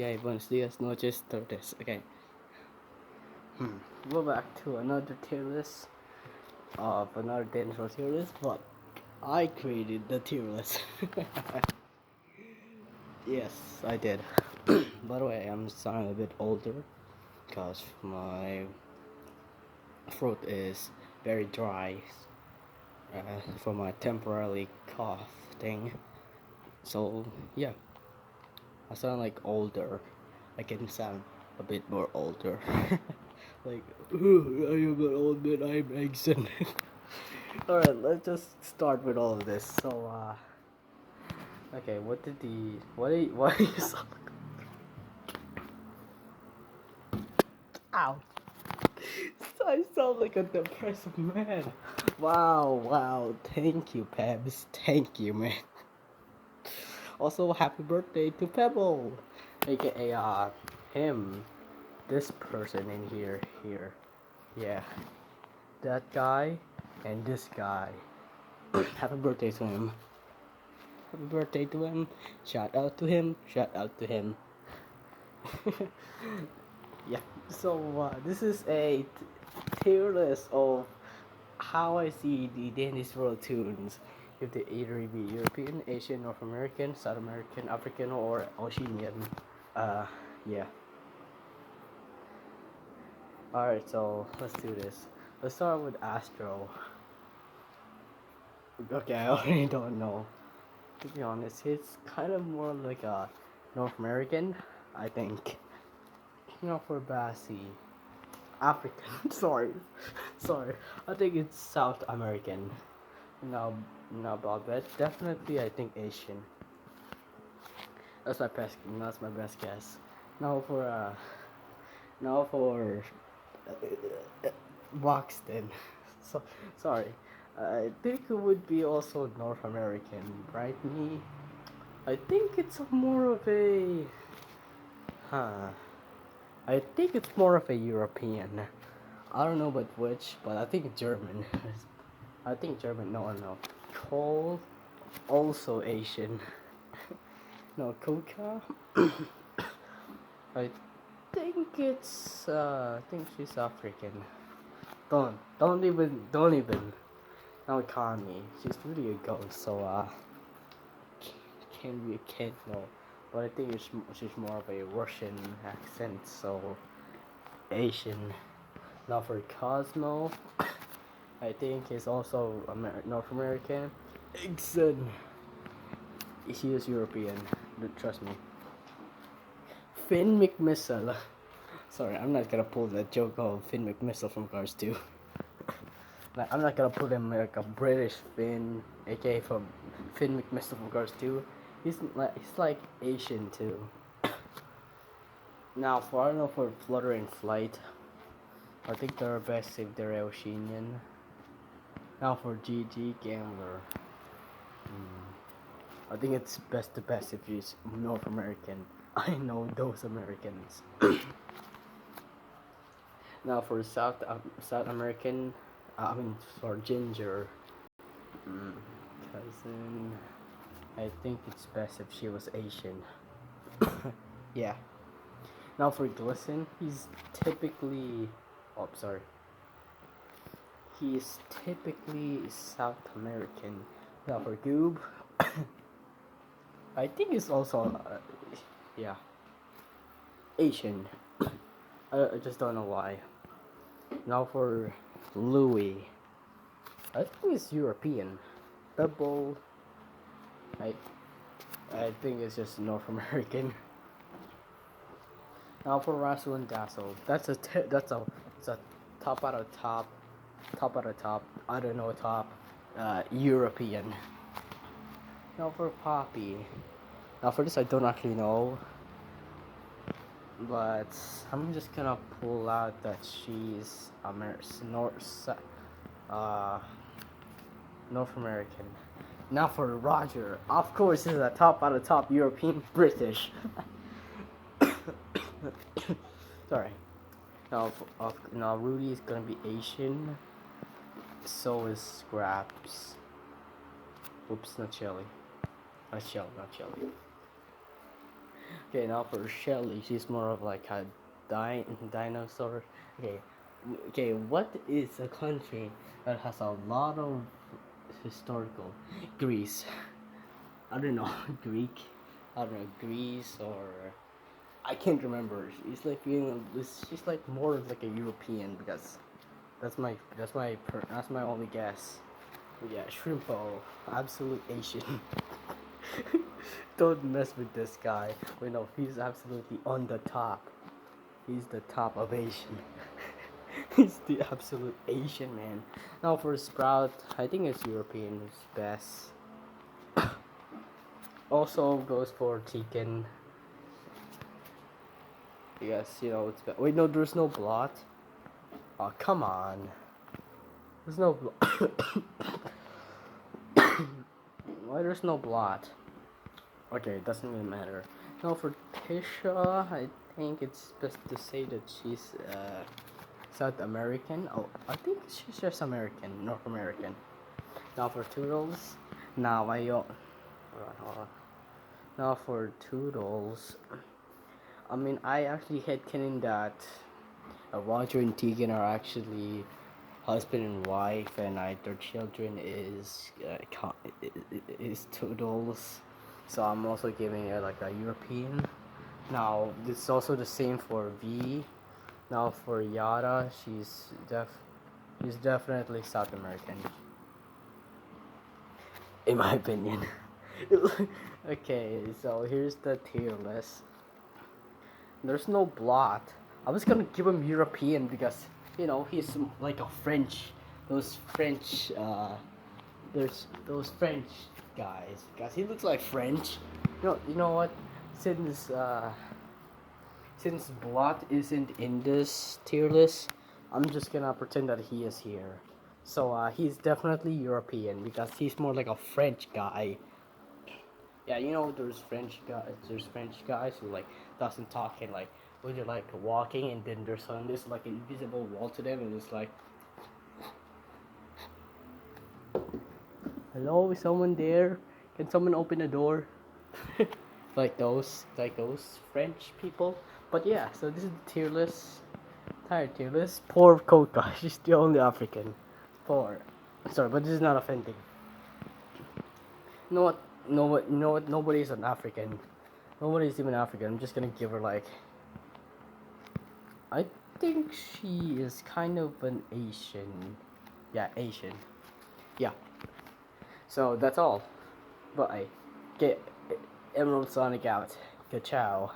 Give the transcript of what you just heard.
Okay, buenos dias, noches, tardes. Okay. Go back to another tier list of another dinosaur tier list, but I created the tier list. Yes, I did. By the way, I'm sounding a bit older because my throat is very dry from my temporarily cough thing. So yeah, I sound like older. I can sound a bit more older. Like, I am an old man, I'm Egson. Alright, let's just start with all of this. So, okay, what are you Ow. I sound like a depressed man. Wow, thank you, Pebs. Thank you, man. Also, happy birthday to Pebble, aka, him, this person in here. Yeah, that guy and this guy. Happy birthday to him. Happy birthday to him. Shout out to him. Shout out to him. Yeah. So this is a tier list of how I see the Danish World tunes. If they either be European, Asian, North American, South American, African, or Oceanian. Yeah. Alright, so let's do this. Let's start with Astro. Okay, I already don't know. To be honest, he's kind of more like a North American, I think. For Bassi. African, sorry. I think it's South American. No, but definitely I think Asian. That's my best guess. Now for Buxton. So sorry. I think it would be also North American, right? Me. I think it's more of a. I think it's more of a European. I don't know about which, but I think German. I think German. No. Cole, also Asian. No, Coca. I think she's African. Don't even. Don't call me. She's really a ghost, so can't know. But I think she's more of a Russian accent, so Asian. Now for Cosmo, I think he's also North American. Ixon. He is European. Trust me. Finn McMissile. Sorry, I'm not gonna pull that joke of Finn McMissile from Cars 2. Like, I'm not gonna put him like a British Finn, aka from Finn McMissile from Cars 2. He's like Asian too. Now I don't know for Flutter and Flight, I think they're best if they're Oceanian. Now for GG Gambler, I think it's best if he's North American. I know those Americans. Now for South American, for Ginger, cousin. I think it's best if she was Asian. Yeah. Now for Glisten, he's typically. Oh, sorry. He's typically South American. Now for Goob, I think it's also yeah, Asian. I just don't know why. Now for Louis, I think it's European. Double. I think it's just North American. Now for Razzle and Dazzle, that's a top out of top, I don't know, European. Now for Poppy, now for this I don't actually know, but I'm just gonna pull out that she's North American. Now for Roger, of course this is a top out of top European British. Sorry. Now Rudy is gonna be Asian. So is Scraps. Oops, not Shelly. Not Shelly. Okay, now for Shelly, she's more of like a dinosaur. Okay, okay, what is a country that has a lot of historical? Greece. I don't know, Greek. I don't know, Greece or I can't remember. She's like she's like more of like a European because that's my only guess. Yeah, Shrimpo, absolute Asian. Don't mess with this guy. Wait, no, he's absolutely on the top. He's the top of Asian. He's the absolute Asian man. Now for Sprout, I think it's European is best. Also goes for chicken. Yes, it's wait, no, there's no blot. Oh, come on. There's no why there's no blot? Okay, it doesn't really matter. Now for Tisha, I think it's best to say that she's South American. Oh, I think she's just American, North American. Now for Toodles, now hold on. Now for Toodles, I mean I actually headcanon that Roger and Tegan are actually husband and wife, and their children is Toodles. So I'm also giving it like a European. Now it's also the same for V. Now for Yara, she's definitely South American, in my opinion. Okay, so here's the tier list. There's no blot. I was gonna give him European because he's like a French. Those French there's those French guys because he looks like French. You know what? Since Blot isn't in this tier list, I'm just gonna pretend that he is here. So he's definitely European because he's more like a French guy. Yeah, there's French guys who like doesn't talk and like when they're like walking and then there's this like an invisible wall to them and it's like, hello, is someone there? Can someone open the door? like those French people. But yeah, so this is the tier list. Entire tier list. Poor Coca. She's the only African. Poor. Sorry, but this is not offending. You know what? You know what? Nobody's an African. Nobody's even African. I'm just gonna give her like. I think she is kind of an Asian. Yeah, Asian. Yeah. So that's all. Bye. Get Emerald Sonic out. Ciao.